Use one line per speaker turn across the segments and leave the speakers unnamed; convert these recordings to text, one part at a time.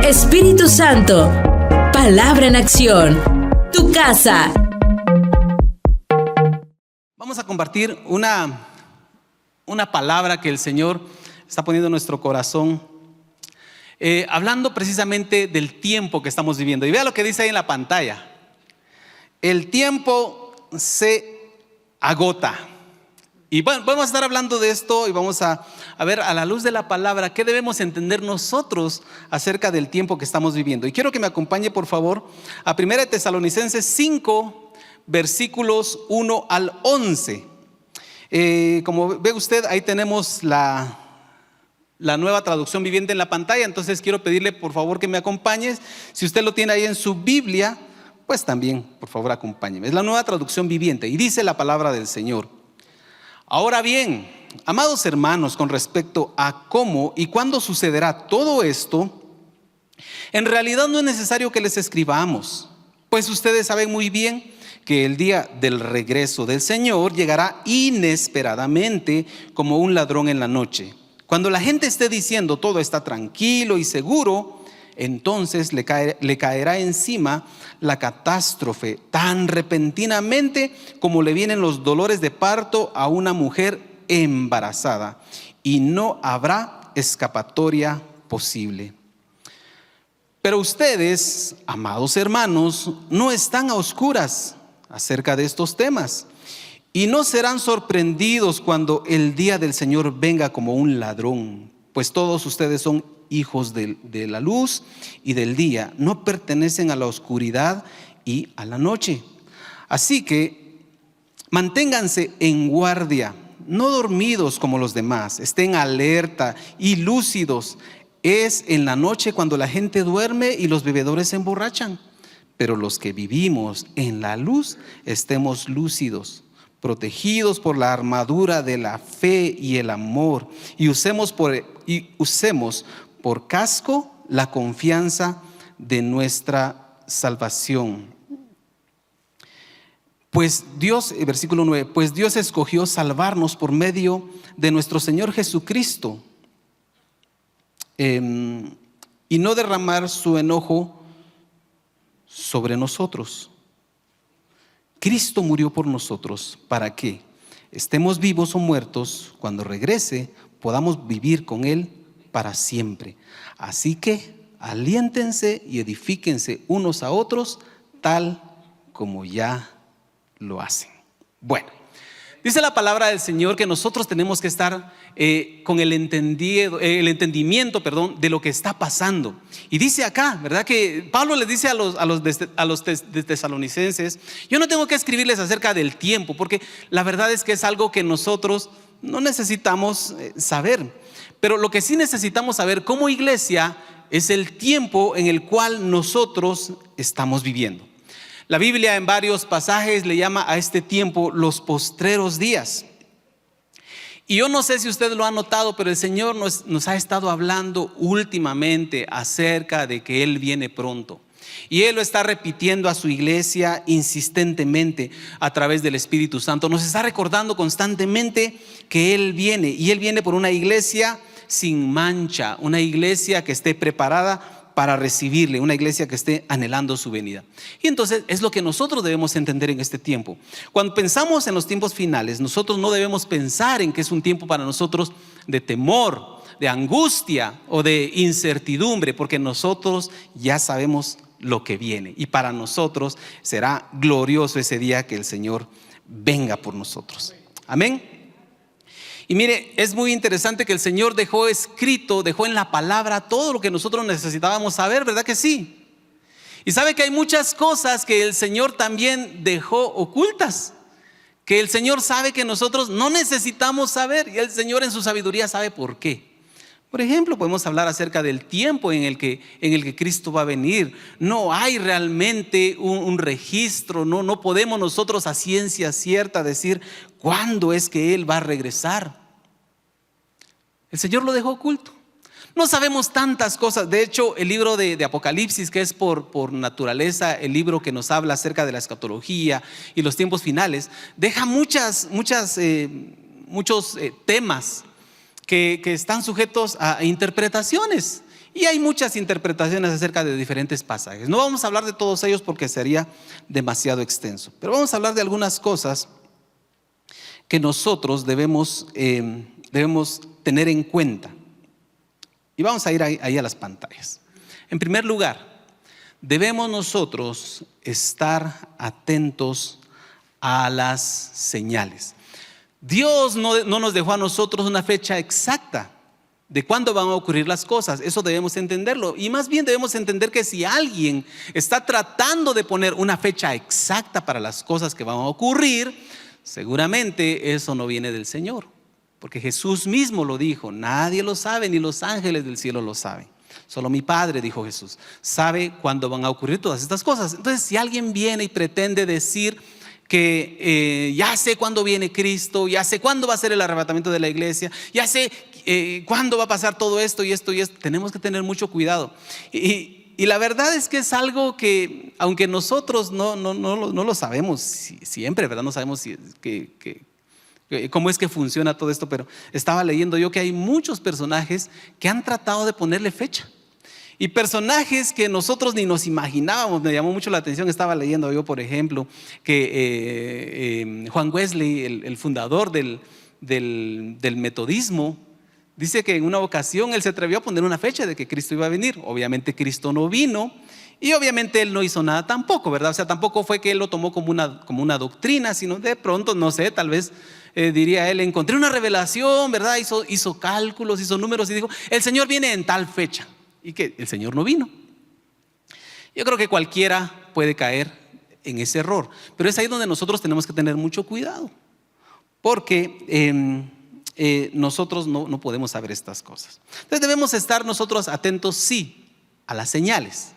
Espíritu Santo, palabra en acción, tu casa.
Vamos a compartir una palabra que el Señor está poniendo en nuestro corazón, hablando precisamente del tiempo que estamos viviendo. Y vea lo que dice ahí en la pantalla: el tiempo se agota. Y bueno, vamos a estar hablando de esto y vamos a ver a la luz de la palabra qué debemos entender nosotros acerca del tiempo que estamos viviendo. Y quiero que me acompañe, por favor, a 1 Tesalonicenses 5, versículos 1 al 11. Como ve usted, ahí tenemos la nueva traducción viviente en la pantalla. Entonces quiero pedirle, por favor, que me acompañes. Si usted lo tiene ahí en su Biblia, pues también, por favor, acompáñeme. Es la nueva traducción viviente y dice la palabra del Señor: ahora bien, amados hermanos, con respecto a cómo y cuándo sucederá todo esto, en realidad no es necesario que les escribamos, pues ustedes saben muy bien que el día del regreso del Señor llegará inesperadamente como un ladrón en la noche. Cuando la gente esté diciendo todo está tranquilo y seguro, entonces le caerá encima la catástrofe tan repentinamente como le vienen los dolores de parto a una mujer embarazada, y no habrá escapatoria posible. Pero ustedes, amados hermanos, no están a oscuras acerca de estos temas, y no serán sorprendidos cuando el día del Señor venga como un ladrón, pues todos ustedes son hijos de la luz y del día, no pertenecen a la oscuridad y a la noche. Así que manténganse en guardia, no dormidos como los demás, estén alerta y lúcidos. Es en la noche cuando la gente duerme y los bebedores se emborrachan, pero los que vivimos en la luz estemos lúcidos, protegidos por la armadura de la fe y el amor, y usemos por casco la confianza de nuestra salvación. Pues Dios, versículo 9, pues Dios escogió salvarnos por medio de nuestro Señor Jesucristo, y no derramar su enojo sobre nosotros. Cristo murió por nosotros para que estemos vivos o muertos, cuando regrese podamos vivir con Él para siempre. Así que aliéntense y edifíquense unos a otros, tal como ya lo hacen. Bueno, dice la palabra del Señor que nosotros tenemos que estar con el entendimiento de lo que está pasando. Y dice acá, ¿verdad? Que Pablo les dice a los tesalonicenses: yo no tengo que escribirles acerca del tiempo, porque la verdad es que es algo que nosotros no necesitamos saber. Pero lo que sí necesitamos saber como iglesia es el tiempo en el cual nosotros estamos viviendo. La Biblia en varios pasajes le llama a este tiempo los postreros días. Y yo no sé si usted lo ha notado, pero el Señor nos ha estado hablando últimamente acerca de que Él viene pronto. Y Él lo está repitiendo a su iglesia insistentemente a través del Espíritu Santo. Nos está recordando constantemente que Él viene, y Él viene por una iglesia sin mancha, una iglesia que esté preparada para recibirle, una iglesia que esté anhelando su venida. Y entonces es lo que nosotros debemos entender en este tiempo. Cuando pensamos en los tiempos finales, nosotros no debemos pensar en que es un tiempo para nosotros de temor, de angustia o de incertidumbre, porque nosotros ya sabemos lo que viene, y para nosotros será glorioso ese día que el Señor venga por nosotros. Amén. Y mire, es muy interesante que el Señor dejó escrito, dejó en la palabra todo lo que nosotros necesitábamos saber, ¿verdad que sí? Y sabe que hay muchas cosas que el Señor también dejó ocultas, que el Señor sabe que nosotros no necesitamos saber, y el Señor en su sabiduría sabe por qué. Por ejemplo, podemos hablar acerca del tiempo en el que Cristo va a venir. No hay realmente un registro, no podemos nosotros a ciencia cierta decir cuándo es que Él va a regresar. El Señor lo dejó oculto. No sabemos tantas cosas. De hecho, el libro de Apocalipsis, que es por naturaleza el libro que nos habla acerca de la escatología y los tiempos finales, deja muchos temas que están sujetos a interpretaciones. Y hay muchas interpretaciones acerca de diferentes pasajes. No vamos a hablar de todos ellos porque sería demasiado extenso, pero vamos a hablar de algunas cosas que nosotros debemos tener en cuenta. Y vamos a ir ahí a las pantallas. En primer lugar, debemos nosotros estar atentos a las señales. Dios no nos dejó a nosotros una fecha exacta de cuándo van a ocurrir las cosas. Eso debemos entenderlo. Y más bien debemos entender que si alguien está tratando de poner una fecha exacta para las cosas que van a ocurrir, seguramente eso no viene del Señor. Porque Jesús mismo lo dijo: nadie lo sabe, ni los ángeles del cielo lo saben. Solo mi Padre, dijo Jesús, sabe cuándo van a ocurrir todas estas cosas. Entonces, si alguien viene y pretende decir que ya sé cuándo viene Cristo, ya sé cuándo va a ser el arrebatamiento de la iglesia, ya sé cuándo va a pasar todo esto y esto y esto, tenemos que tener mucho cuidado. Y la verdad es que es algo que, aunque nosotros no lo sabemos siempre, ¿verdad? No sabemos cómo es que funciona todo esto, pero estaba leyendo yo que hay muchos personajes que han tratado de ponerle fecha. Y personajes que nosotros ni nos imaginábamos. Me llamó mucho la atención, estaba leyendo yo, por ejemplo, que Juan Wesley, el fundador del metodismo, dice que en una ocasión él se atrevió a poner una fecha de que Cristo iba a venir. Obviamente Cristo no vino y obviamente él no hizo nada tampoco, ¿verdad? O sea, tampoco fue que él lo tomó como una doctrina, sino de pronto, no sé, tal vez diría él, encontré una revelación, ¿verdad? Hizo cálculos, hizo números y dijo: el Señor viene en tal fecha. Y que el Señor no vino. Yo creo que cualquiera puede caer en ese error, pero es ahí donde nosotros tenemos que tener mucho cuidado, porque nosotros no podemos saber estas cosas. Entonces debemos estar nosotros atentos, sí, a las señales.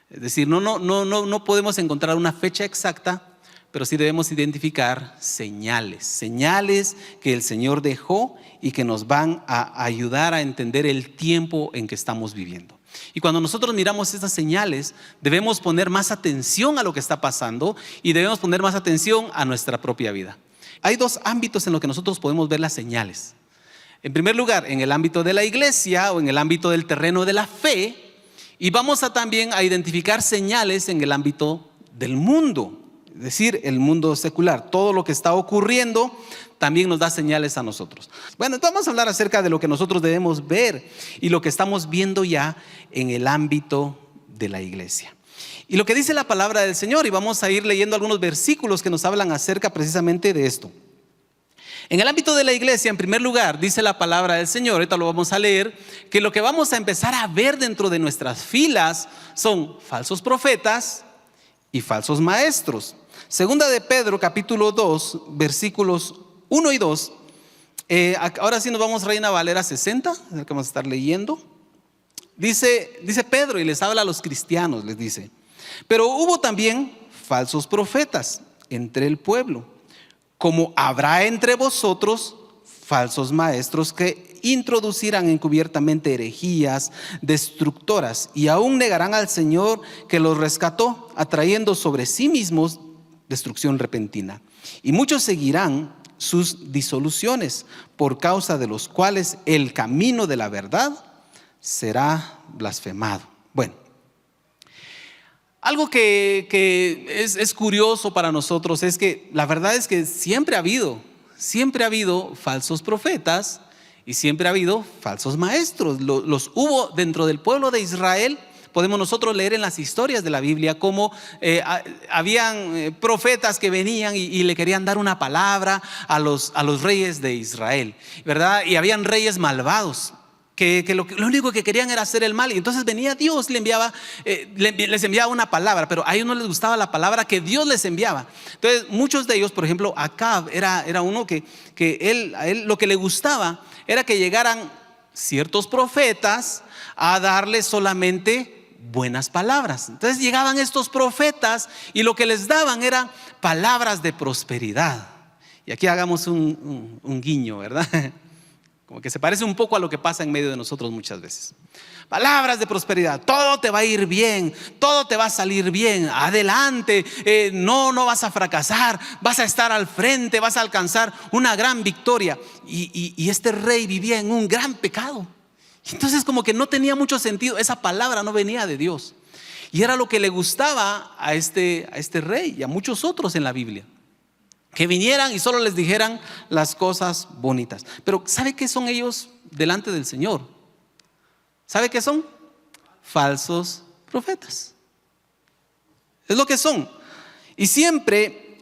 Es decir, no podemos encontrar una fecha exacta, pero sí debemos identificar señales que el Señor dejó y que nos van a ayudar a entender el tiempo en que estamos viviendo. Y cuando nosotros miramos estas señales, debemos poner más atención a lo que está pasando y debemos poner más atención a nuestra propia vida. Hay dos ámbitos en los que nosotros podemos ver las señales. En primer lugar, en el ámbito de la iglesia o en el ámbito del terreno de la fe, y vamos también a identificar señales en el ámbito del mundo. Es decir, el mundo secular, todo lo que está ocurriendo también nos da señales a nosotros. Bueno, entonces vamos a hablar acerca de lo que nosotros debemos ver y lo que estamos viendo ya en el ámbito de la iglesia. Y lo que dice la palabra del Señor, y vamos a ir leyendo algunos versículos que nos hablan acerca precisamente de esto. En el ámbito de la iglesia, en primer lugar, dice la palabra del Señor, ahorita lo vamos a leer, que lo que vamos a empezar a ver dentro de nuestras filas son falsos profetas y falsos maestros. Segunda de Pedro, capítulo 2, versículos 1 y 2. Ahora sí nos vamos a Reina Valera 60, es el que vamos a estar leyendo. Dice Pedro y les habla a los cristianos, les dice: pero hubo también falsos profetas entre el pueblo, como habrá entre vosotros falsos maestros que introducirán encubiertamente herejías destructoras y aún negarán al Señor que los rescató, atrayendo sobre sí mismos destrucción repentina. Y muchos seguirán sus disoluciones, por causa de los cuales el camino de la verdad será blasfemado. Bueno, algo que es curioso para nosotros es que la verdad es que siempre ha habido falsos profetas y siempre ha habido falsos maestros. Los hubo dentro del pueblo de Israel. Podemos nosotros leer en las historias de la Biblia cómo habían profetas que venían y le querían dar una palabra a los reyes de Israel, ¿verdad? Y habían reyes malvados que lo único que querían era hacer el mal. Y entonces venía Dios, les enviaba una palabra, pero a ellos no les gustaba la palabra que Dios les enviaba. Entonces muchos de ellos, por ejemplo, Acab era uno que a él lo que le gustaba era que llegaran ciertos profetas a darle solamente buenas palabras. Entonces llegaban estos profetas y lo que les daban eran palabras de prosperidad. Y aquí hagamos un guiño, ¿verdad? Como que se parece un poco a lo que pasa en medio de nosotros muchas veces. Palabras de prosperidad: todo te va a ir bien, todo te va a salir bien, adelante, no vas a fracasar, vas a estar al frente, vas a alcanzar una gran victoria. Y este rey vivía en un gran pecado. Entonces como que no tenía mucho sentido, esa palabra no venía de Dios. Y era lo que le gustaba a este rey y a muchos otros en la Biblia, que vinieran y solo les dijeran las cosas bonitas. Pero ¿sabe qué son ellos delante del Señor? ¿Sabe qué son? Falsos profetas. Es lo que son. Y siempre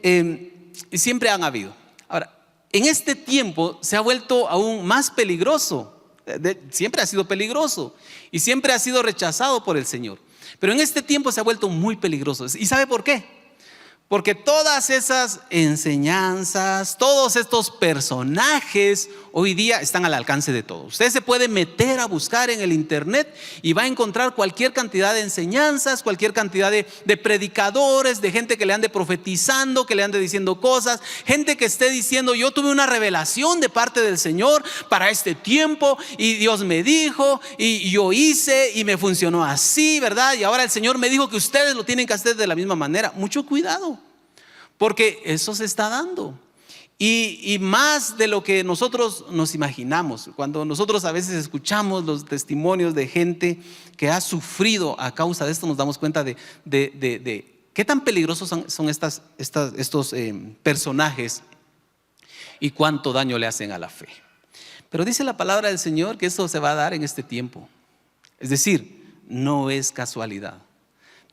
han habido. Ahora, en este tiempo se ha vuelto aún más peligroso. Siempre ha sido peligroso y siempre ha sido rechazado por el Señor. Pero en este tiempo se ha vuelto muy peligroso. ¿Y sabe por qué? Porque todas esas enseñanzas, todos estos personajes hoy día están al alcance de todos. Usted se puede meter a buscar en el internet y va a encontrar cualquier cantidad de enseñanzas, cualquier cantidad de predicadores, de gente que le ande profetizando, que le ande diciendo cosas, gente que esté diciendo: yo tuve una revelación de parte del Señor para este tiempo y Dios me dijo y yo hice y me funcionó así, ¿verdad? Y ahora el Señor me dijo que ustedes lo tienen que hacer de la misma manera. Mucho cuidado, porque eso se está dando. Y más de lo que nosotros nos imaginamos. Cuando nosotros a veces escuchamos los testimonios de gente que ha sufrido a causa de esto, nos damos cuenta de qué tan peligrosos son estos personajes y cuánto daño le hacen a la fe. Pero dice la palabra del Señor que eso se va a dar en este tiempo. Es decir, no es casualidad.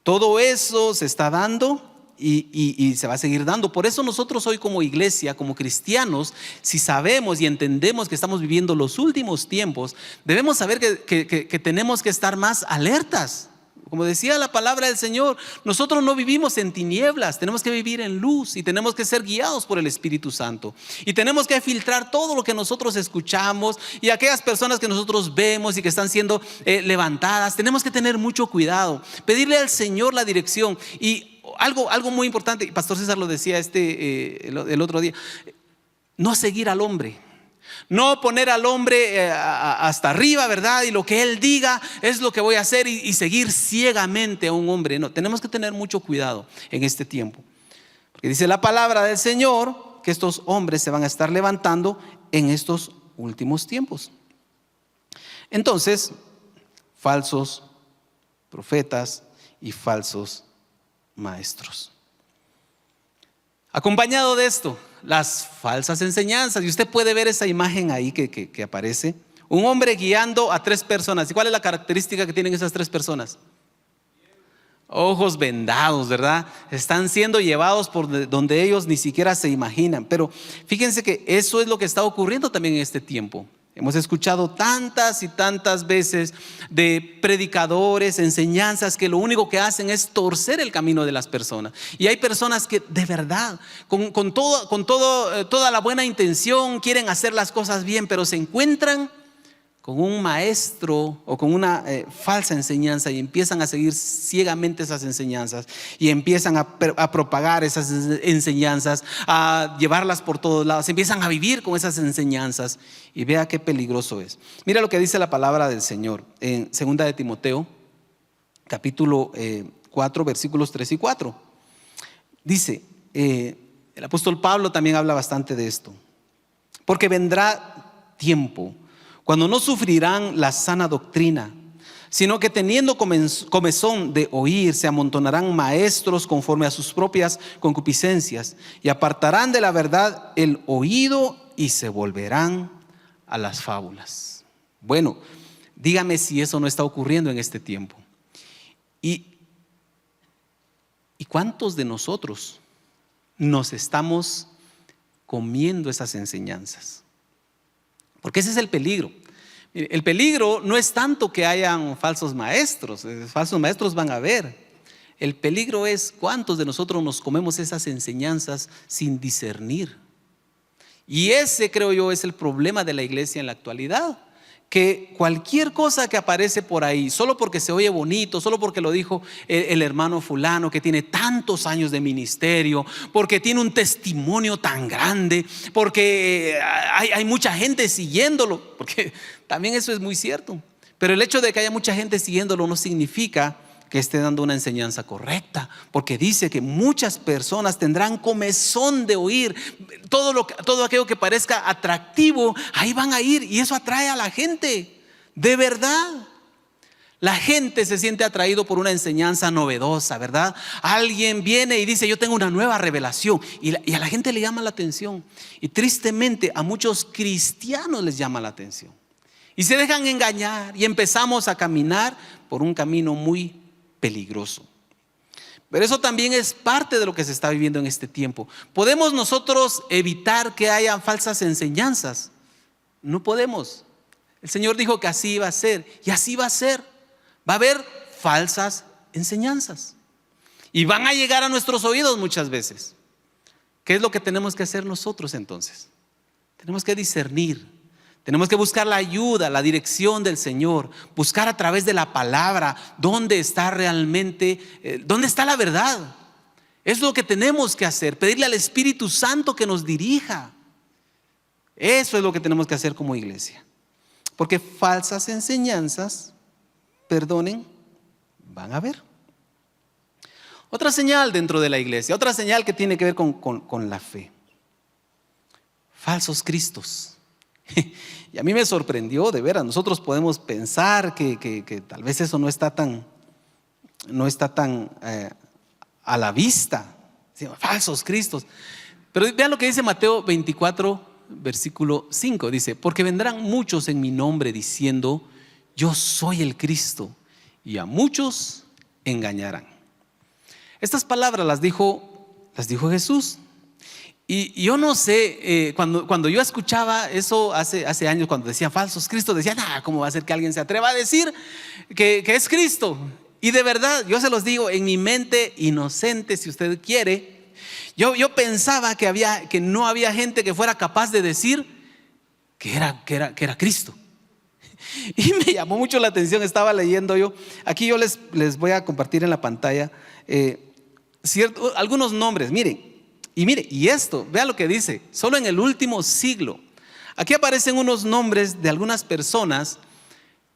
Todo eso se está dando y se va a seguir dando. Por eso nosotros hoy como iglesia, como cristianos, si sabemos y entendemos que estamos viviendo los últimos tiempos, debemos saber que tenemos que estar más alertas. Como decía la palabra del Señor, nosotros no vivimos en tinieblas, tenemos que vivir en luz y tenemos que ser guiados por el Espíritu Santo. Y tenemos que filtrar todo lo que nosotros escuchamos y aquellas personas que nosotros vemos y que están siendo levantadas. Tenemos que tener mucho cuidado, pedirle al Señor la dirección. Y algo muy importante, y Pastor César lo decía el otro día: no seguir al hombre. No poner al hombre hasta arriba, ¿verdad? Y lo que él diga es lo que voy a hacer y seguir ciegamente a un hombre. No, tenemos que tener mucho cuidado en este tiempo. Porque dice la palabra del Señor que estos hombres se van a estar levantando en estos últimos tiempos. Entonces, falsos profetas y falsos maestros. Acompañado de esto, las falsas enseñanzas. Y usted puede ver esa imagen ahí que aparece. Un hombre guiando a 3 personas. ¿Y cuál es la característica que tienen esas 3 personas? Ojos vendados, ¿verdad? Están siendo llevados por donde ellos ni siquiera se imaginan. Pero fíjense que eso es lo que está ocurriendo también en este tiempo. Hemos escuchado tantas y tantas veces de predicadores, enseñanzas que lo único que hacen es torcer el camino de las personas. Y hay personas que de verdad, con toda la buena intención, quieren hacer las cosas bien, pero se encuentran con un maestro o con una falsa enseñanza y empiezan a seguir ciegamente esas enseñanzas y empiezan a propagar esas enseñanzas, a llevarlas por todos lados, empiezan a vivir con esas enseñanzas. Y vea qué peligroso es. Mira lo que dice la palabra del Señor en 2 de Timoteo capítulo 4 versículos 3 y 4. Dice, el apóstol Pablo también habla bastante de esto: porque vendrá tiempo cuando no sufrirán la sana doctrina, sino que teniendo comezón de oír, se amontonarán maestros conforme a sus propias concupiscencias, y apartarán de la verdad el oído y se volverán a las fábulas. Bueno, dígame si eso no está ocurriendo en este tiempo. ¿Y cuántos de nosotros nos estamos comiendo esas enseñanzas? Porque ese es el peligro. El peligro no es tanto que hayan falsos maestros van a haber. El peligro es cuántos de nosotros nos comemos esas enseñanzas sin discernir. Y ese, creo yo, es el problema de la iglesia en la actualidad. Que cualquier cosa que aparece por ahí, solo porque se oye bonito, solo porque lo dijo el hermano fulano que tiene tantos años de ministerio, porque tiene un testimonio tan grande, porque hay mucha gente siguiéndolo, porque también eso es muy cierto. Pero el hecho de que haya mucha gente siguiéndolo no significa que esté dando una enseñanza correcta, porque dice que muchas personas tendrán comezón de oír. Todo aquello que parezca atractivo, ahí van a ir, y eso atrae a la gente. De verdad. La gente se siente atraído por una enseñanza novedosa, ¿verdad? Alguien viene y dice, yo tengo una nueva revelación, y a la gente le llama la atención. Y tristemente a muchos cristianos les llama la atención. Y se dejan engañar y empezamos a caminar por un camino muy peligroso. Pero eso también es parte de lo que se está viviendo en este tiempo. ¿Podemos nosotros evitar que haya falsas enseñanzas? No podemos. El Señor dijo que así iba a ser, y así va a ser. Va a haber falsas enseñanzas y van a llegar a nuestros oídos muchas veces. ¿Qué es lo que tenemos que hacer nosotros entonces? Tenemos que discernir, tenemos que buscar la ayuda, la dirección del Señor, buscar a través de la palabra dónde está realmente, dónde está la verdad. Es lo que tenemos que hacer, pedirle al Espíritu Santo que nos dirija. Eso es lo que tenemos que hacer como iglesia, porque falsas enseñanzas, perdonen, van a haber. Otra señal dentro de la iglesia, otra señal que tiene que ver con la fe. Falsos cristos. Y a mí me sorprendió, de veras. Nosotros podemos pensar que tal vez eso no está tan a la vista. Falsos cristos. Pero vean lo que dice Mateo 24, versículo 5. Dice, porque vendrán muchos en mi nombre diciendo, yo soy el Cristo, y a muchos engañarán. Estas palabras las dijo Jesús. Y yo no sé, cuando yo escuchaba eso hace años, cuando decían falsos cristos, decía, ¿cómo va a ser que alguien se atreva a decir que es Cristo? Y de verdad, yo se los digo, en mi mente inocente, si usted quiere, yo pensaba que no había gente que fuera capaz de decir que era Cristo. Y me llamó mucho la atención, estaba leyendo yo. Aquí yo les voy a compartir en la pantalla algunos nombres. Y esto, vea lo que dice, solo en el último siglo. Aquí aparecen unos nombres de algunas personas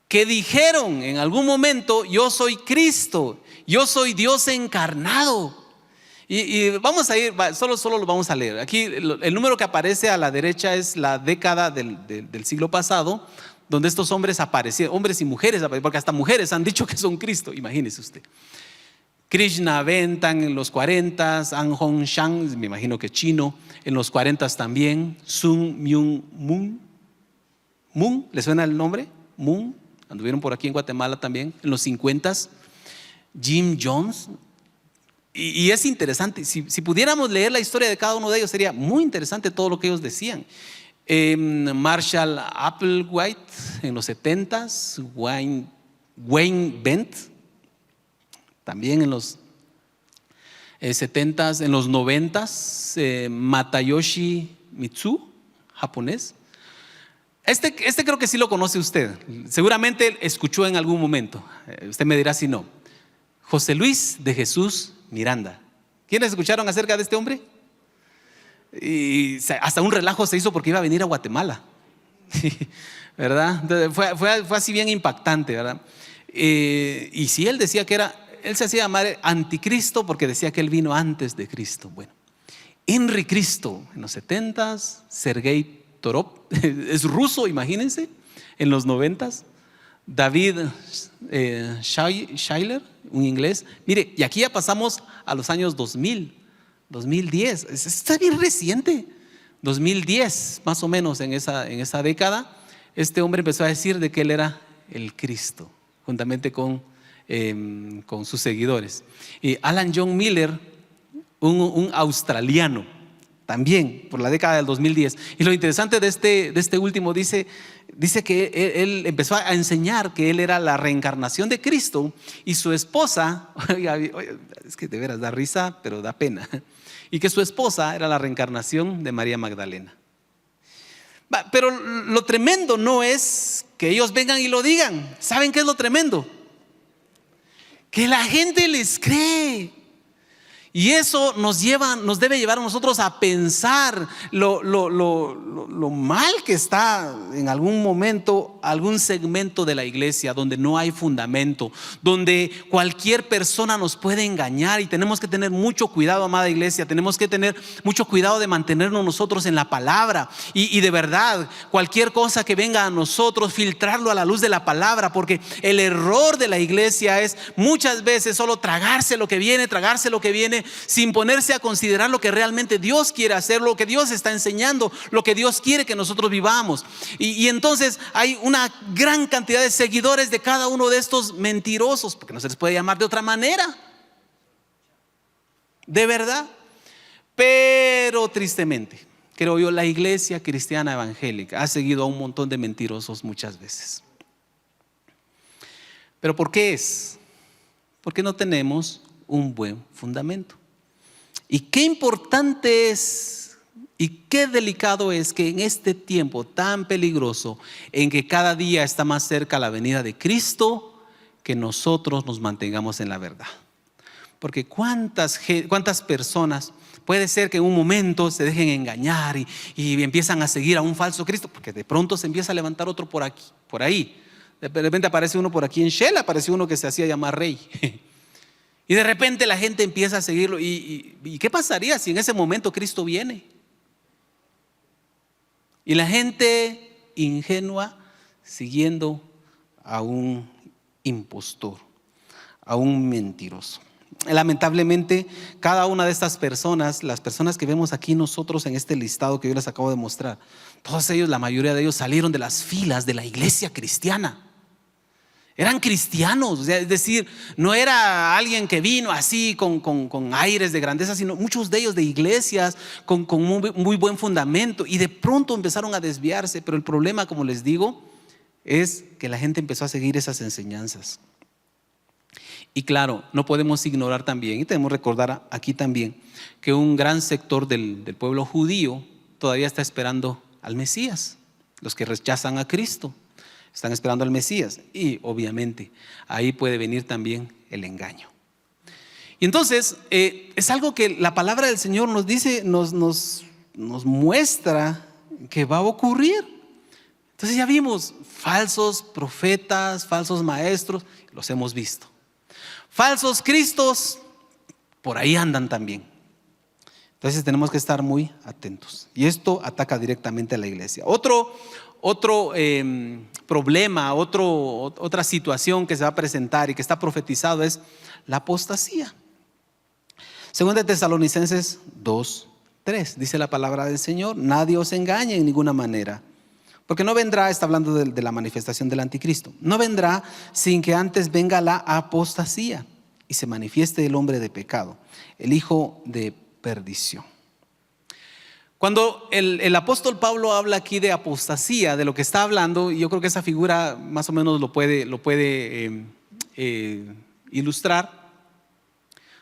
que dijeron en algún momento, yo soy Cristo, yo soy Dios encarnado. Y vamos a ir, solo lo vamos a leer. Aquí el número que aparece a la derecha es la década del siglo pasado, donde estos hombres aparecieron, hombres y mujeres, porque hasta mujeres han dicho que son Cristo, imagínese usted. Krishna Ventan en los 40, An Hong Shang, me imagino que chino, en los 40 también. Sun Myung Moon, ¿le suena el nombre? Moon, anduvieron por aquí en Guatemala también, en los 50. Jim Jones. Y es interesante, si pudiéramos leer la historia de cada uno de ellos, sería muy interesante todo lo que ellos decían. Marshall Applewhite en los 70, Wayne Bent también en los 70, en los 90, Matayoshi Mitsu, japonés. Este creo que sí lo conoce usted, seguramente escuchó en algún momento, usted me dirá si no. José Luis de Jesús Miranda. ¿Quiénes escucharon acerca de este hombre? Y hasta un relajo se hizo porque iba a venir a Guatemala, ¿verdad? Entonces fue así bien impactante, ¿verdad? Y si él decía él se hacía llamar anticristo porque decía que él vino antes de Cristo. Bueno, Henry Cristo en los 70, Sergei Torop, es ruso, imagínense, en los 90, David Schuyler, un inglés. Mire, y aquí ya pasamos a los años 2010, está bien reciente, 2010 más o menos, en esa década, este hombre empezó a decir de que él era el Cristo, juntamente con sus seguidores. Y Alan John Miller, un australiano, también por la década del 2010. Y lo interesante de este último dice que él empezó a enseñar que él era la reencarnación de Cristo y su esposa, es que de veras da risa, pero da pena, y que su esposa era la reencarnación de María Magdalena. Pero lo tremendo no es que ellos vengan y lo digan. ¿Saben qué es lo tremendo? Que la gente les cree. Y eso nos debe llevar a nosotros a pensar lo mal que está en algún momento algún segmento de la iglesia donde no hay fundamento, donde cualquier persona nos puede engañar, y tenemos que tener mucho cuidado, amada iglesia. Tenemos que tener mucho cuidado de mantenernos nosotros en la palabra y de verdad, cualquier cosa que venga a nosotros, filtrarlo a la luz de la palabra, porque el error de la iglesia es muchas veces solo tragarse lo que viene, sin ponerse a considerar lo que realmente Dios quiere hacer, lo que Dios está enseñando, lo que Dios quiere que nosotros vivamos. Y entonces hay una gran cantidad de seguidores de cada uno de estos mentirosos, porque no se les puede llamar de otra manera, de verdad. Pero tristemente, creo yo, la iglesia cristiana evangélica ha seguido a un montón de mentirosos muchas veces. ¿Pero por qué es? Porque no tenemos un buen fundamento. Y qué importante es y qué delicado es que en este tiempo tan peligroso, en que cada día está más cerca la venida de Cristo, que nosotros nos mantengamos en la verdad. Porque cuántas personas puede ser que en un momento se dejen engañar y empiezan a seguir a un falso Cristo, porque de pronto se empieza a levantar otro por aquí, por ahí. De repente aparece uno por aquí en Shell, apareció uno que se hacía llamar rey. Y de repente la gente empieza a seguirlo. ¿Y qué pasaría si en ese momento Cristo viene? Y la gente ingenua siguiendo a un impostor, a un mentiroso. Lamentablemente, cada una de estas personas, las personas que vemos aquí nosotros en este listado que yo les acabo de mostrar, todos ellos, la mayoría de ellos salieron de las filas de la iglesia cristiana. Eran cristianos, o sea, es decir, no era alguien que vino así con aires de grandeza, sino muchos de ellos de iglesias con muy buen fundamento, y de pronto empezaron a desviarse. Pero el problema, como les digo, es que la gente empezó a seguir esas enseñanzas. Y claro, no podemos ignorar también, y tenemos que recordar aquí también, que un gran sector del pueblo judío todavía está esperando al Mesías. Los que rechazan a Cristo están esperando al Mesías, y obviamente ahí puede venir también el engaño. Y entonces es algo que la palabra del Señor nos dice, nos muestra que va a ocurrir. Entonces ya vimos falsos profetas, falsos maestros, los hemos visto. Falsos cristos, por ahí andan también. Entonces tenemos que estar muy atentos. Y esto ataca directamente a la iglesia. Otro problema, otra situación que se va a presentar y que está profetizado es la apostasía. Segunda de Tesalonicenses 2:3 dice la palabra del Señor: nadie os engañe en ninguna manera, porque no vendrá, está hablando de la manifestación del anticristo, no vendrá sin que antes venga la apostasía y se manifieste el hombre de pecado, el hijo de perdición. Cuando el apóstol Pablo habla aquí de apostasía, de lo que está hablando, yo creo que esa figura más o menos lo puede ilustrar.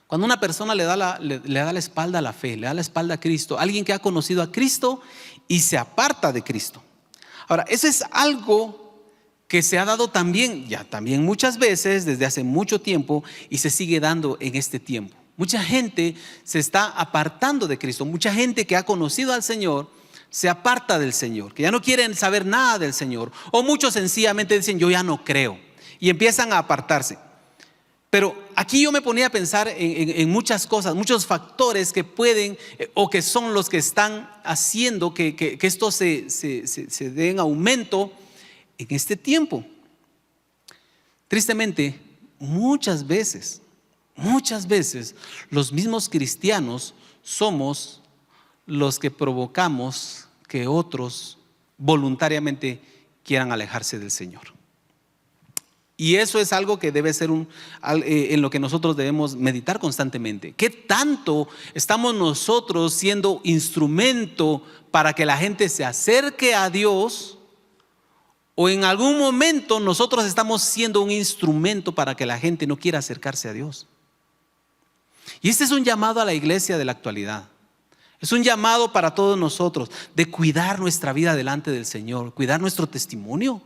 Cuando una persona le da la espalda a la fe, le da la espalda a Cristo, alguien que ha conocido a Cristo y se aparta de Cristo. Ahora, eso es algo que se ha dado también muchas veces desde hace mucho tiempo, y se sigue dando en este tiempo. Mucha gente se está apartando de Cristo. Mucha gente que ha conocido al Señor se aparta del Señor, que ya no quieren saber nada del Señor. O muchos sencillamente dicen: yo ya no creo, y empiezan a apartarse. Pero aquí yo me ponía a pensar en muchas cosas, muchos factores que pueden o que son los que están haciendo que esto se dé en aumento en este tiempo. Tristemente, muchas veces los mismos cristianos somos los que provocamos que otros voluntariamente quieran alejarse del Señor. Y eso es algo que debe ser en lo que nosotros debemos meditar constantemente. ¿Qué tanto estamos nosotros siendo instrumento para que la gente se acerque a Dios? ¿O en algún momento nosotros estamos siendo un instrumento para que la gente no quiera acercarse a Dios? Y este es un llamado a la iglesia de la actualidad. Es un llamado para todos nosotros de cuidar nuestra vida delante del Señor, cuidar nuestro testimonio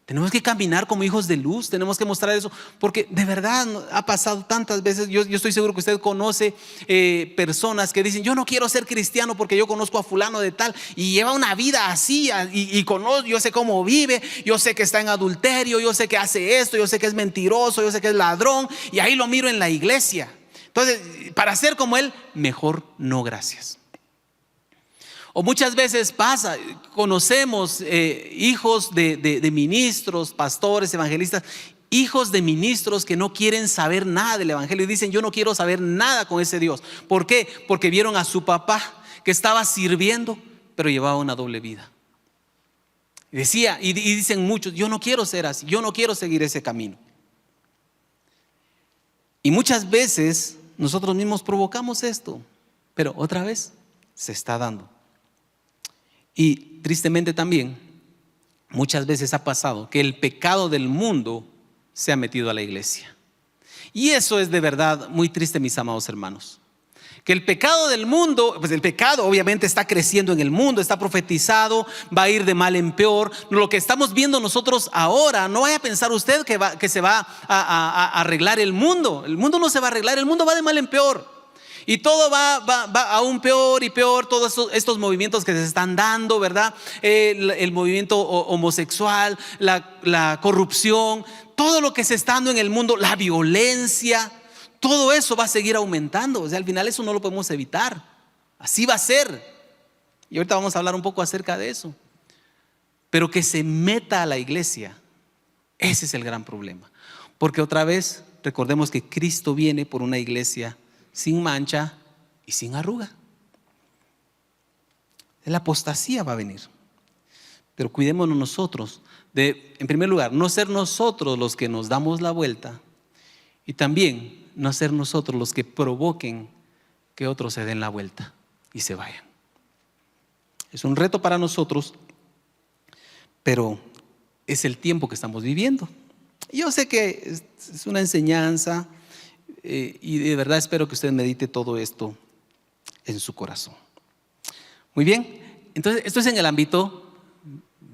Tenemos que caminar como hijos de luz, tenemos que mostrar eso, porque de verdad ha pasado tantas veces. Yo estoy seguro que usted conoce personas que dicen: yo no quiero ser cristiano porque yo conozco a fulano de tal y lleva una vida así, y conozco, yo sé cómo vive, yo sé que está en adulterio, yo sé que hace esto, yo sé que es mentiroso, yo sé que es ladrón, y ahí lo miro en la iglesia. Entonces, para ser como él, mejor no, gracias. O muchas veces pasa, conocemos hijos de ministros, pastores, evangelistas, hijos de ministros que no quieren saber nada del evangelio y dicen: yo no quiero saber nada con ese Dios. ¿Por qué? Porque vieron a su papá que estaba sirviendo, pero llevaba una doble vida. Decía, y dicen muchos: yo no quiero ser así, yo no quiero seguir ese camino. Y muchas veces nosotros mismos provocamos esto, pero otra vez se está dando. Y tristemente también muchas veces ha pasado que el pecado del mundo se ha metido a la iglesia. Y eso es de verdad muy triste, mis amados hermanos. Que el pecado del mundo, pues el pecado obviamente está creciendo en el mundo, está profetizado, va a ir de mal en peor. Lo que estamos viendo nosotros ahora, no vaya a pensar usted que se va a arreglar el mundo. El mundo no se va a arreglar, el mundo va de mal en peor. Y todo va aún peor y peor. Todos estos movimientos que se están dando, ¿verdad? El movimiento homosexual, la corrupción, todo lo que se está dando en el mundo, la violencia, todo eso va a seguir aumentando. O sea, al final eso no lo podemos evitar. Así va a ser. Y ahorita vamos a hablar un poco acerca de eso. Pero que se meta a la iglesia, ese es el gran problema. Porque otra vez, recordemos que Cristo viene por una iglesia sin mancha y sin arruga. La apostasía va a venir. Pero cuidémonos nosotros de, en primer lugar, no ser nosotros los que nos damos la vuelta, y también no ser nosotros los que provoquen que otros se den la vuelta y se vayan. Es un reto para nosotros, pero es el tiempo que estamos viviendo. Yo sé que es una enseñanza, y de verdad espero que usted medite todo esto en su corazón. Muy bien, entonces esto es en el ámbito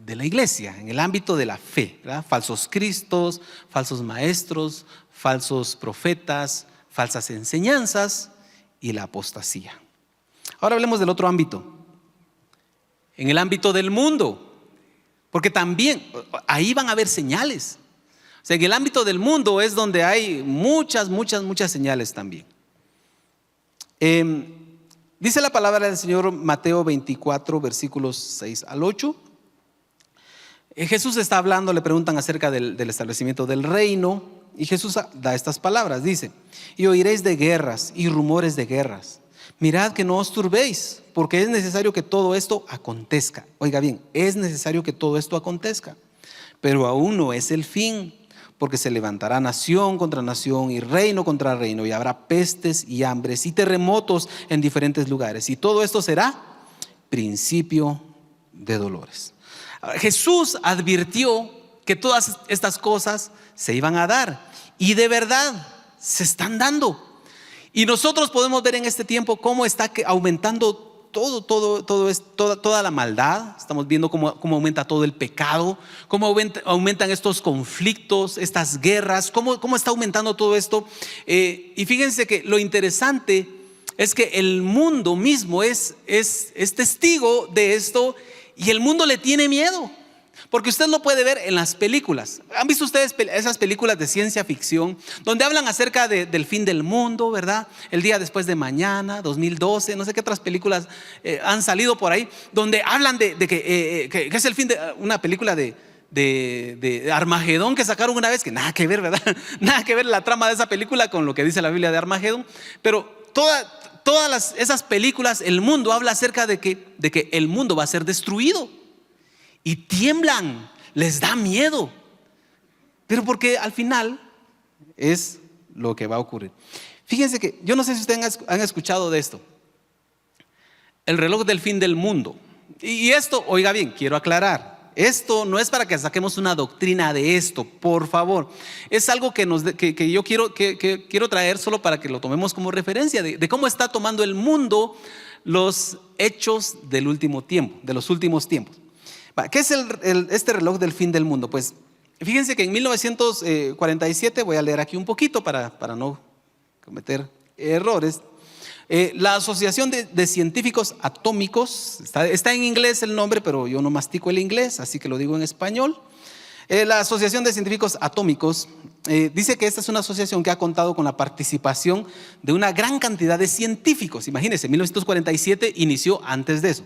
de la iglesia, en el ámbito de la fe, ¿verdad? Falsos cristos, falsos maestros, falsos profetas, falsas enseñanzas y la apostasía. Ahora hablemos del otro ámbito, en el ámbito del mundo, porque también ahí van a haber señales. O sea, en el ámbito del mundo es donde hay muchas señales también. Dice la palabra del Señor, Mateo 24, versículos 6 al 8. Jesús está hablando, le preguntan acerca del establecimiento del reino, y Jesús da estas palabras, dice: y oiréis de guerras y rumores de guerras. Mirad que no os turbéis, porque es necesario que todo esto acontezca. Oiga bien, es necesario que todo esto acontezca, pero aún no es el fin. Porque se levantará nación contra nación y reino contra reino, y habrá pestes y hambres y terremotos en diferentes lugares. Y todo esto será principio de dolores. Ahora, Jesús advirtió que todas estas cosas se iban a dar, y de verdad se están dando. Y nosotros podemos ver en este tiempo cómo está aumentando toda la maldad. Estamos viendo cómo aumenta todo el pecado, cómo aumentan estos conflictos, estas guerras, cómo está aumentando todo esto. Y fíjense que lo interesante es que el mundo mismo es testigo de esto, y el mundo le tiene miedo. Porque usted lo puede ver en las películas. ¿Han visto ustedes esas películas de ciencia ficción donde hablan acerca del fin del mundo, verdad? El día después de mañana, 2012, no sé qué otras películas han salido por ahí, donde hablan de que es el fin de una película de Armagedón que sacaron una vez, que nada que ver, ¿verdad? Nada que ver la trama de esa película con lo que dice la Biblia de Armagedón. Pero todas esas películas, el mundo habla acerca de que el mundo va a ser destruido. Y tiemblan, les da miedo, pero porque al final es lo que va a ocurrir. Fíjense que yo no sé si ustedes han escuchado de esto, el reloj del fin del mundo. Y esto, oiga bien, quiero aclarar, esto no es para que saquemos una doctrina de esto, por favor. Es algo que yo quiero traer solo para que lo tomemos como referencia de cómo está tomando el mundo los hechos del último tiempo, de los últimos tiempos. ¿Qué es este reloj del fin del mundo? Pues Fíjense que en 1947, voy a leer aquí un poquito para no cometer errores. La Asociación de Científicos Atómicos, está en inglés el nombre, pero yo no mastico el inglés, así que lo digo en español. La Asociación de Científicos Atómicos dice que esta es una asociación que ha contado con la participación de una gran cantidad de científicos. Imagínense, 1947 inició antes de eso.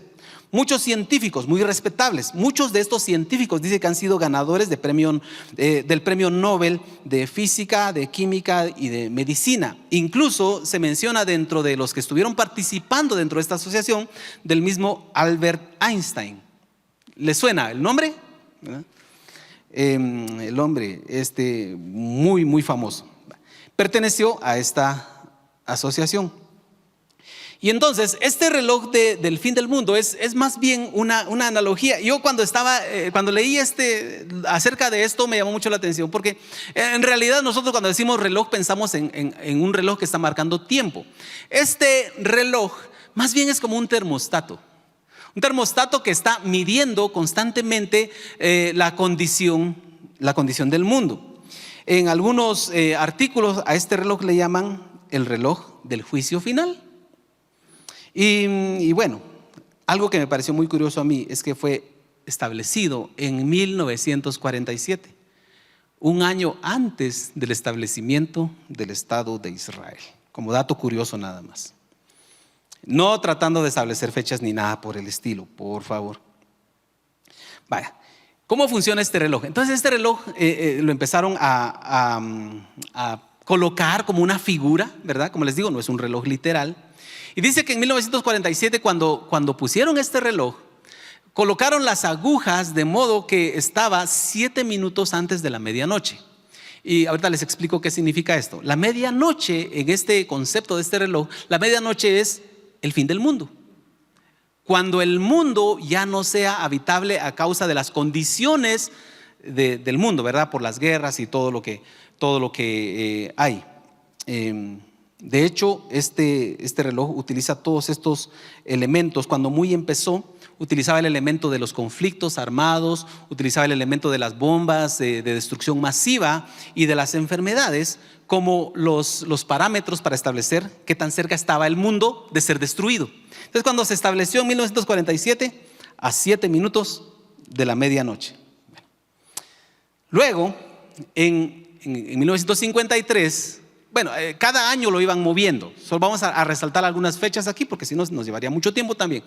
Muchos científicos muy respetables, muchos de estos científicos dice que han sido ganadores del premio Nobel de Física, de Química y de Medicina. Incluso se menciona dentro de los que estuvieron participando dentro de esta asociación del mismo Albert Einstein. ¿Les suena el nombre? ¿Verdad? El hombre muy, muy famoso perteneció a esta asociación. Y entonces este reloj del fin del mundo es más bien una analogía. Yo cuando leí acerca de esto me llamó mucho la atención, porque en realidad nosotros cuando decimos reloj pensamos en un reloj que está marcando tiempo. Este reloj más bien es como un termostato que está midiendo constantemente la condición del mundo. En algunos artículos a este reloj le llaman el reloj del juicio final. Y bueno, algo que me pareció muy curioso a mí es que fue establecido en 1947, un año antes del establecimiento del Estado de Israel. Como dato curioso nada más. No tratando de establecer fechas ni nada por el estilo, por favor. Vaya, ¿cómo funciona este reloj? Entonces este reloj lo empezaron a colocar como una figura, ¿verdad? Como les digo, no es un reloj literal. Y dice que en 1947 cuando pusieron este reloj, colocaron las agujas de modo que estaba 7 minutos antes de la medianoche. Y ahorita les explico qué significa esto. La medianoche, en este concepto de este reloj, la medianoche es el fin del mundo. Cuando el mundo ya no sea habitable a causa de las condiciones del mundo, ¿verdad? Por las guerras y todo lo que hay. De hecho, este reloj utiliza todos estos elementos. Cuando muy empezó, utilizaba el elemento de los conflictos armados, utilizaba el elemento de las bombas de destrucción masiva y de las enfermedades como los parámetros para establecer qué tan cerca estaba el mundo de ser destruido. Entonces, cuando se estableció en 1947, a 7 minutos de la medianoche. Luego, en 1953, cada año lo iban moviendo. Solo vamos a resaltar algunas fechas aquí porque si no nos llevaría mucho tiempo también.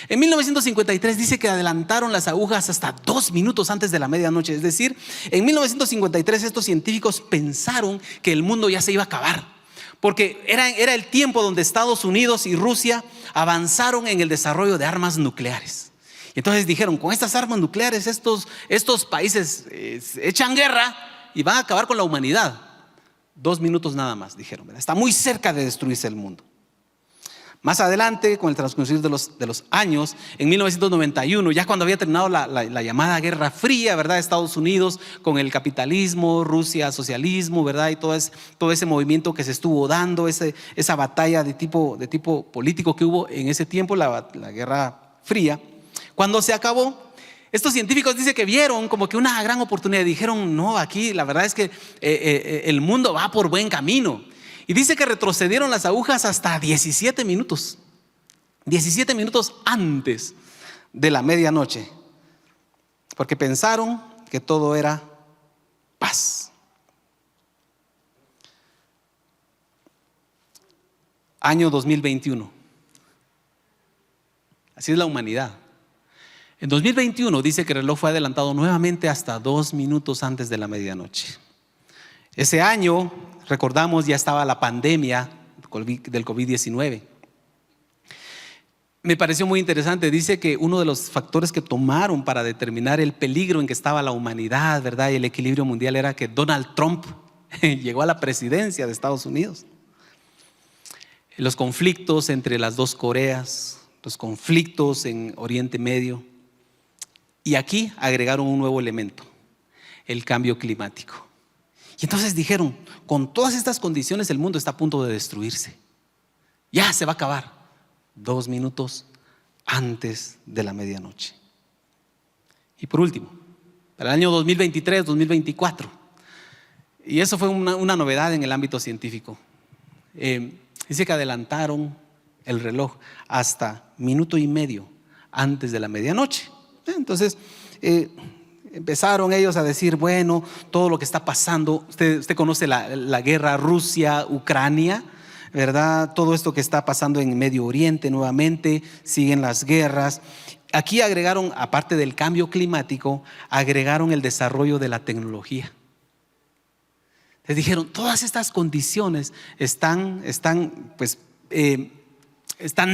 En 1953 dice que adelantaron las agujas hasta 2 minutos antes de la medianoche. Es decir, en 1953 estos científicos pensaron que el mundo ya se iba a acabar, porque era el tiempo donde Estados Unidos y Rusia avanzaron en el desarrollo de armas nucleares. Y entonces dijeron, con estas armas nucleares estos países echan guerra y van a acabar con la humanidad. 2 minutos nada más, dijeron, ¿verdad? Está muy cerca de destruirse el mundo. Más adelante, con el transcurrir de los años, en 1991, ya cuando había terminado la llamada Guerra Fría, ¿verdad? Estados Unidos con el capitalismo, Rusia socialismo, ¿verdad? Y todo ese movimiento que se estuvo dando, esa batalla de tipo político que hubo en ese tiempo, la Guerra Fría. Cuando se acabó, estos científicos dicen que vieron como que una gran oportunidad. Dijeron, no, aquí la verdad es que el mundo va por buen camino. Y dice que retrocedieron las agujas hasta 17 minutos. 17 minutos antes de la medianoche. Porque pensaron que todo era paz. Año 2021. Así es la humanidad. En 2021 dice que el reloj fue adelantado nuevamente hasta 2 minutos antes de la medianoche. Ese año, recordamos, ya estaba la pandemia del COVID-19. Me pareció muy interesante. Dice que uno de los factores que tomaron para determinar el peligro en que estaba la humanidad, ¿verdad? Y el equilibrio mundial era que Donald Trump llegó a la presidencia de Estados Unidos. Los conflictos entre las dos Coreas, los conflictos en Oriente Medio. Y aquí agregaron un nuevo elemento, el cambio climático. Y entonces dijeron, con todas estas condiciones el mundo está a punto de destruirse. Ya se va a acabar. 2 minutos antes de la medianoche. Y por último, para el año 2023, 2024. Y eso fue una novedad en el ámbito científico. Dice que adelantaron el reloj hasta minuto y medio antes de la medianoche. Entonces empezaron ellos a decir, bueno, todo lo que está pasando, usted conoce la guerra Rusia-Ucrania, ¿verdad? Todo esto que está pasando en Medio Oriente nuevamente, siguen las guerras. Aquí agregaron, aparte del cambio climático, agregaron el desarrollo de la tecnología. Les dijeron, todas estas condiciones están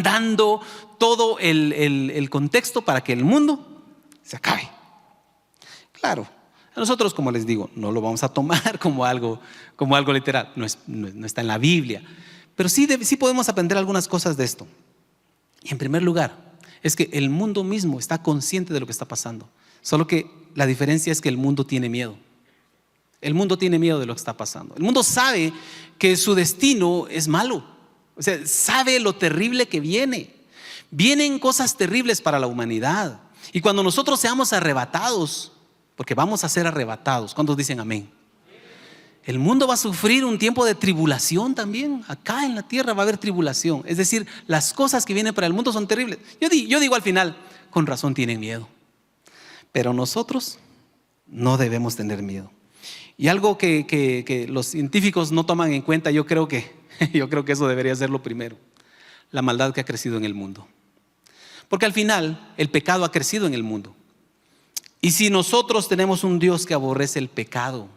dando todo el contexto para que el mundo se acabe. Claro, nosotros, como les digo, no lo vamos a tomar como algo literal, no está en la Biblia, pero sí podemos aprender algunas cosas de esto. Y en primer lugar, es que el mundo mismo está consciente de lo que está pasando, solo que la diferencia es que el mundo tiene miedo. El mundo tiene miedo de lo que está pasando. El mundo sabe que su destino es malo. O sea, sabe lo terrible que viene. Vienen cosas terribles para la humanidad. Y cuando nosotros seamos arrebatados, porque vamos a ser arrebatados, ¿cuántos dicen amén? El mundo va a sufrir un tiempo de tribulación también. Acá en la tierra va a haber tribulación. Es decir, las cosas que vienen para el mundo son terribles. Yo digo al final, con razón tienen miedo. Pero nosotros no debemos tener miedo. Y algo que los científicos no toman en cuenta, yo creo que eso debería ser lo primero: la maldad que ha crecido en el mundo. Porque al final el pecado ha crecido en el mundo. Y si nosotros tenemos un Dios que aborrece el pecado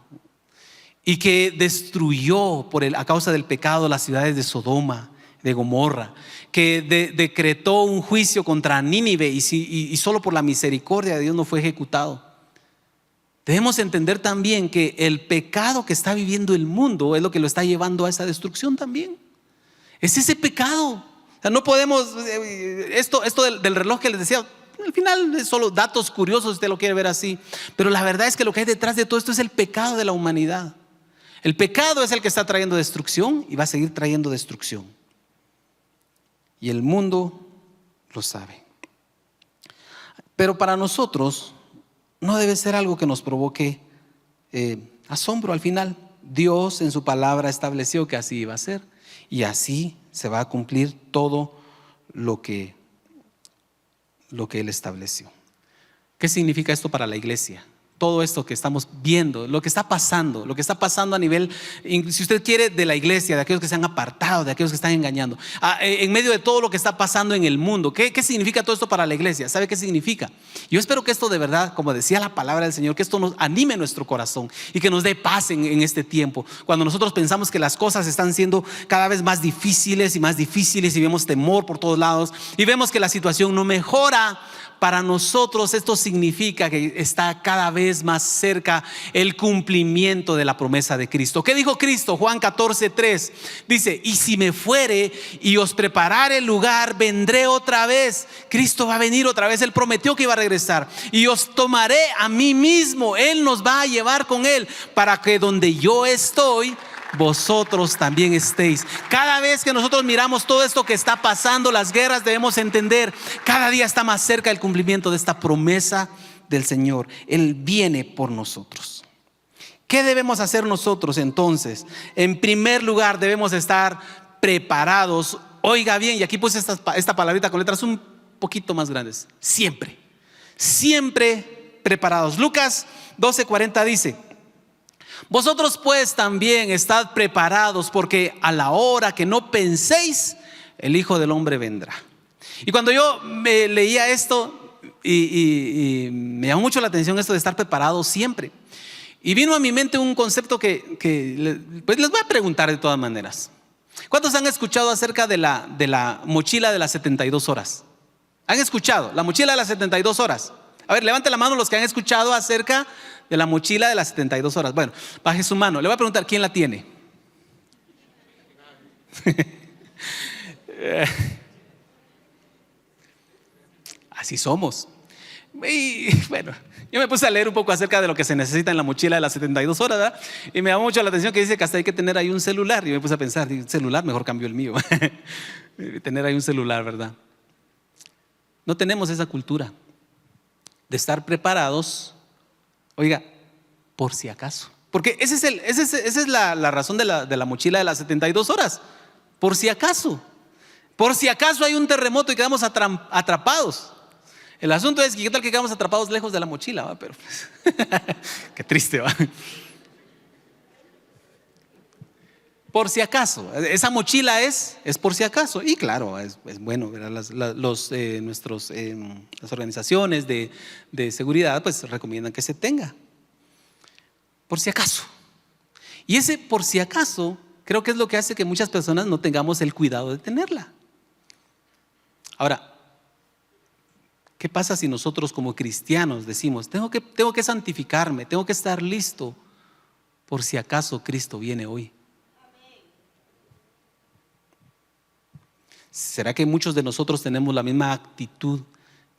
y que destruyó a causa del pecado las ciudades de Sodoma, de Gomorra, que decretó un juicio contra Nínive y solo por la misericordia de Dios no fue ejecutado, debemos entender también que el pecado que está viviendo el mundo es lo que lo está llevando a esa destrucción también. Es ese pecado. O sea, no podemos, esto del reloj que les decía, al final es solo datos curiosos si usted lo quiere ver así, pero la verdad es que lo que hay detrás de todo esto es el pecado de la humanidad. El pecado es el que está trayendo destrucción y va a seguir trayendo destrucción. Y el mundo lo sabe. Pero para nosotros no debe ser algo que nos provoque asombro. Al final, Dios en su palabra estableció que así iba a ser, y así se va a cumplir todo lo que Él estableció. ¿Qué significa esto para la iglesia? Todo esto que estamos viendo, lo que está pasando a nivel, si usted quiere, de la iglesia, de aquellos que se han apartado, de aquellos que están engañando, en medio de todo lo que está pasando en el mundo. ¿Qué significa todo esto para la iglesia? ¿Sabe qué significa? Yo espero que esto de verdad, como decía la palabra del Señor, que esto nos anime nuestro corazón y que nos dé paz en este tiempo, cuando nosotros pensamos que las cosas están siendo cada vez más difíciles y vemos temor por todos lados y vemos que la situación no mejora. Para nosotros esto significa que está cada vez más cerca el cumplimiento de la promesa de Cristo. ¿Qué dijo Cristo? Juan 14:3 dice: y si me fuere y os preparare el lugar, vendré otra vez. Cristo va a venir otra vez. Él prometió que iba a regresar. Y os tomaré a mí mismo. Él nos va a llevar con Él, para que donde yo estoy, vosotros también estéis. Cada vez que nosotros miramos todo esto que está pasando, las guerras, debemos entender, cada día está más cerca el cumplimiento de esta promesa del Señor. Él viene por nosotros. ¿Qué debemos hacer nosotros entonces? En primer lugar, debemos estar preparados. Oiga bien, y aquí puse esta palabrita con letras un poquito más grandes: siempre preparados. Lucas 12:40 dice: vosotros pues también estad preparados, porque a la hora que no penséis, el Hijo del Hombre vendrá. Y cuando yo me leía esto y me llamó mucho la atención esto de estar preparados siempre, y vino a mi mente un concepto que pues les voy a preguntar de todas maneras. ¿Cuántos han escuchado acerca de la mochila de las 72 horas? ¿Han escuchado la mochila de las 72 horas? A ver, levante la mano los que han escuchado acerca de la mochila de las 72 horas. Bueno, baje su mano. Le voy a preguntar, ¿quién la tiene? Así somos. Y bueno, yo me puse a leer un poco acerca de lo que se necesita en la mochila de las 72 horas, ¿verdad? Y me llamó mucho la atención que dice que hasta hay que tener ahí un celular. Y me puse a pensar, un celular, mejor cambio el mío. Tener ahí un celular, ¿verdad? No tenemos esa cultura de estar preparados Oiga, por si acaso. Porque esa es la razón de la mochila de las 72 horas. Por si acaso. Por si acaso hay un terremoto y quedamos atrapados. El asunto es que qué tal que quedamos atrapados lejos de la mochila, ¿va? Pero qué triste, ¿va? Por si acaso, esa mochila es por si acaso. Y claro, es bueno, ¿verdad? Las organizaciones de seguridad pues recomiendan que se tenga. Por si acaso. Y ese por si acaso creo que es lo que hace que muchas personas no tengamos el cuidado de tenerla. Ahora, ¿qué pasa si nosotros como cristianos decimos, tengo que santificarme, tengo que estar listo por si acaso Cristo viene hoy? ¿Será que muchos de nosotros tenemos la misma actitud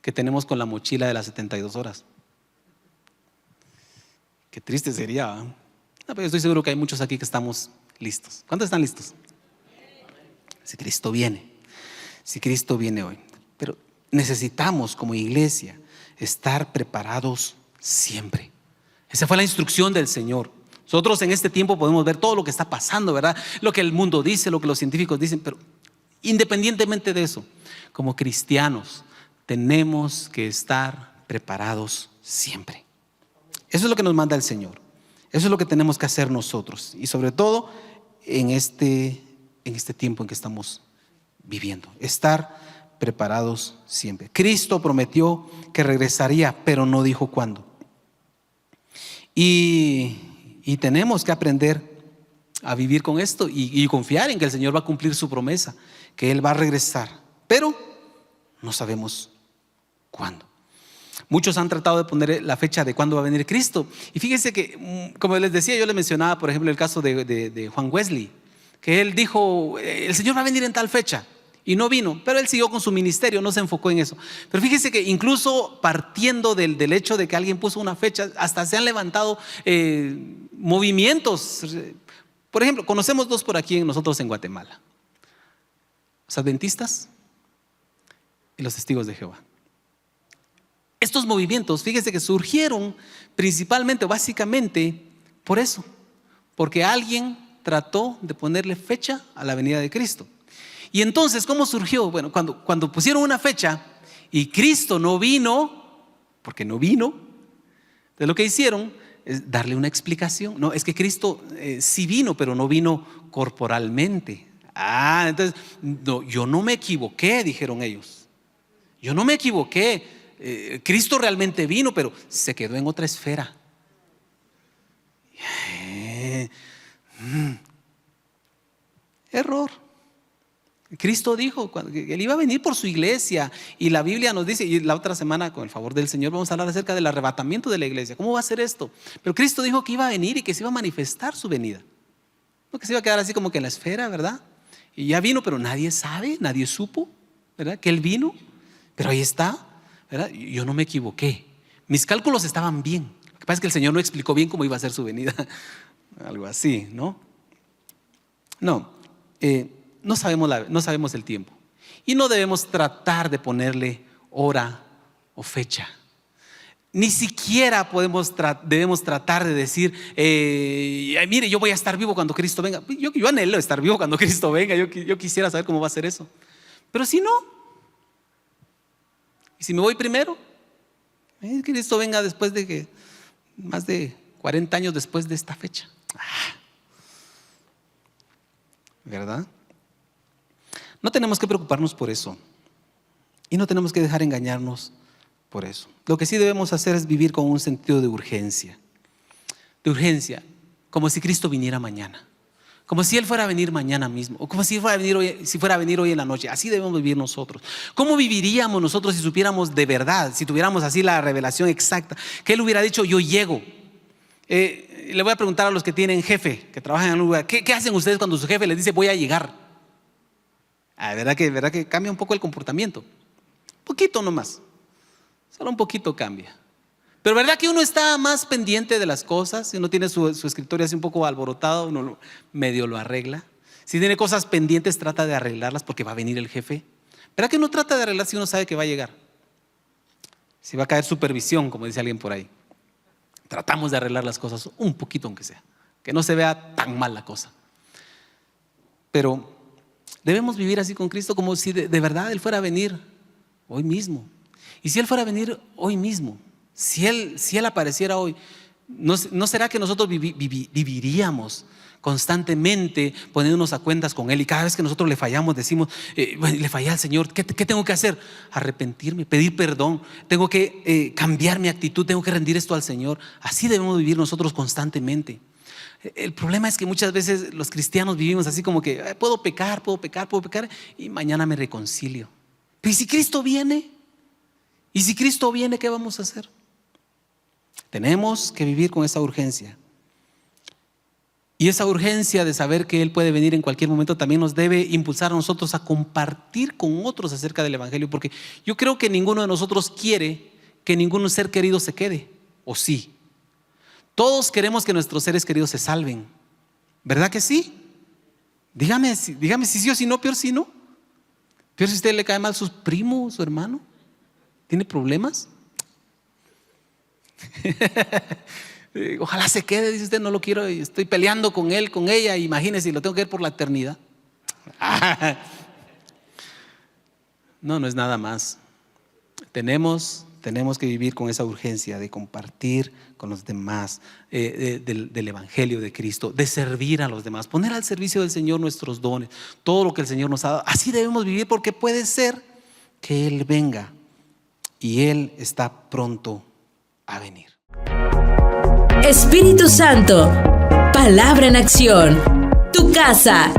que tenemos con la mochila de las 72 horas? Qué triste sería, ¿eh? No, pero yo estoy seguro que hay muchos aquí que estamos listos. ¿Cuántos están listos? Si Cristo viene hoy. Pero necesitamos como iglesia estar preparados siempre. Esa fue la instrucción del Señor. Nosotros en este tiempo podemos ver todo lo que está pasando, ¿verdad? Lo que el mundo dice, lo que los científicos dicen, pero independientemente de eso, como cristianos tenemos que estar preparados siempre. Eso es lo que nos manda el Señor. Eso es lo que tenemos que hacer nosotros. Y sobre todo en este tiempo en que estamos viviendo. Estar preparados siempre. Cristo prometió que regresaría, pero no dijo cuándo. Y tenemos que aprender a vivir con esto y confiar en que el Señor va a cumplir su promesa, que Él va a regresar, pero no sabemos cuándo. Muchos han tratado de poner la fecha de cuándo va a venir Cristo. Y fíjense que, como les decía, yo les mencionaba, por ejemplo, el caso de Juan Wesley, que él dijo, el Señor va a venir en tal fecha. Y no vino, pero él siguió con su ministerio, no se enfocó en eso. Pero fíjese que incluso partiendo del hecho de que alguien puso una fecha, hasta se han levantado movimientos. Por ejemplo, conocemos dos por aquí nosotros en Guatemala: los adventistas y los testigos de Jehová. Estos movimientos, fíjese que surgieron principalmente, básicamente, por eso, porque alguien trató de ponerle fecha a la venida de Cristo. Y entonces, ¿cómo surgió? Bueno, cuando pusieron una fecha y Cristo no vino, porque no vino, entonces lo que hicieron es darle una explicación. No, es que Cristo sí vino, pero no vino corporalmente. Entonces, no, yo no me equivoqué, dijeron ellos. Yo no me equivoqué. Cristo realmente vino, pero se quedó en otra esfera. Error. Cristo dijo que Él iba a venir por su iglesia, y la Biblia nos dice, y la otra semana con el favor del Señor vamos a hablar acerca del arrebatamiento de la iglesia. ¿Cómo va a ser esto? Pero Cristo dijo que iba a venir y que se iba a manifestar su venida. No que se iba a quedar así como que en la esfera, ¿verdad? Y ya vino, pero nadie sabe, nadie supo, ¿verdad? Que Él vino, pero ahí está, ¿verdad? Yo no me equivoqué, mis cálculos estaban bien. Lo que pasa es que el Señor no explicó bien cómo iba a ser su venida. Algo así, ¿no? No sabemos el tiempo, y no debemos tratar de ponerle hora o fecha. Ni siquiera debemos tratar de decir, mire, yo voy a estar vivo cuando Cristo venga. Yo anhelo estar vivo cuando Cristo venga. Yo quisiera saber cómo va a ser eso. Pero si no, y si me voy primero, Cristo venga después de que más de 40 años después de esta fecha, ¿verdad? No tenemos que preocuparnos por eso, y no tenemos que dejar engañarnos por eso. Lo que sí debemos hacer es vivir con un sentido de urgencia, como si Cristo viniera mañana, como si Él fuera a venir mañana mismo, o como si fuera a venir hoy en la noche. Así debemos vivir nosotros. ¿Cómo viviríamos nosotros si supiéramos de verdad, si tuviéramos así la revelación exacta, que Él hubiera dicho, yo llego? Le voy a preguntar a los que tienen jefe, que trabajan en un lugar, ¿qué hacen ustedes cuando su jefe les dice voy a llegar? ¿Verdad que cambia un poco el comportamiento? Un poquito nomás, solo un poquito cambia. Pero ¿verdad que uno está más pendiente de las cosas? Si uno tiene su escritorio así un poco alborotado, uno medio lo arregla. Si tiene cosas pendientes, trata de arreglarlas porque va a venir el jefe. ¿Verdad que uno trata de arreglar si uno sabe que va a llegar? Si va a caer supervisión, como dice alguien por ahí. tratamos de arreglar las cosas un poquito aunque sea, que no se vea tan mal la cosa. Pero debemos vivir así con Cristo, como si de verdad Él fuera a venir hoy mismo. Y si Él fuera a venir hoy mismo, si Él apareciera hoy, ¿no será que nosotros viviríamos constantemente poniéndonos a cuentas con Él? Y cada vez que nosotros le fallamos decimos, le fallé al Señor, ¿qué tengo que hacer? Arrepentirme, pedir perdón, tengo que cambiar mi actitud, tengo que rendir esto al Señor. Así debemos vivir nosotros constantemente. El problema es que muchas veces los cristianos vivimos así como que puedo pecar y mañana me reconcilio. Pero ¿y si Cristo viene? ¿Y si Cristo viene, qué vamos a hacer? Tenemos que vivir con esa urgencia. Y esa urgencia de saber que Él puede venir en cualquier momento también nos debe impulsar a nosotros a compartir con otros acerca del Evangelio, porque yo creo que ninguno de nosotros quiere que ningún ser querido se quede, ¿o sí? Todos queremos que nuestros seres queridos se salven, ¿verdad que sí? Dígame si sí o si no, peor si no. Peor si a usted le cae mal su primo, su hermano, ¿tiene problemas? Ojalá se quede, dice usted, no lo quiero, estoy peleando con él, con ella, imagínese, lo tengo que ver por la eternidad. No es nada más. Tenemos que vivir con esa urgencia de compartir con los demás del Evangelio de Cristo, de servir a los demás, poner al servicio del Señor nuestros dones, todo lo que el Señor nos ha dado. Así debemos vivir, porque puede ser que Él venga y Él está pronto a venir.
Espíritu Santo, palabra en acción. Tu casa